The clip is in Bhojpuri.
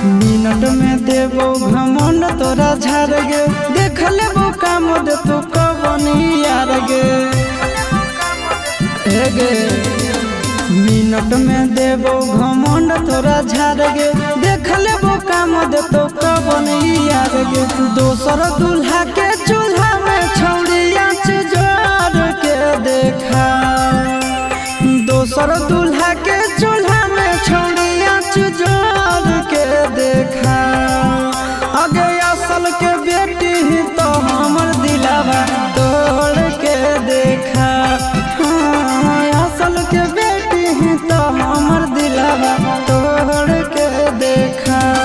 मिनट में देबो घमंड तोरा झाड़ गे, देख लेबो काम दे तू कबनी यार गे। हे गे मिनट में देबो घमंड तोरा झाड़ गे, देख लेबो काम दे तू कबनी यार गे। दोसर दूल्हा के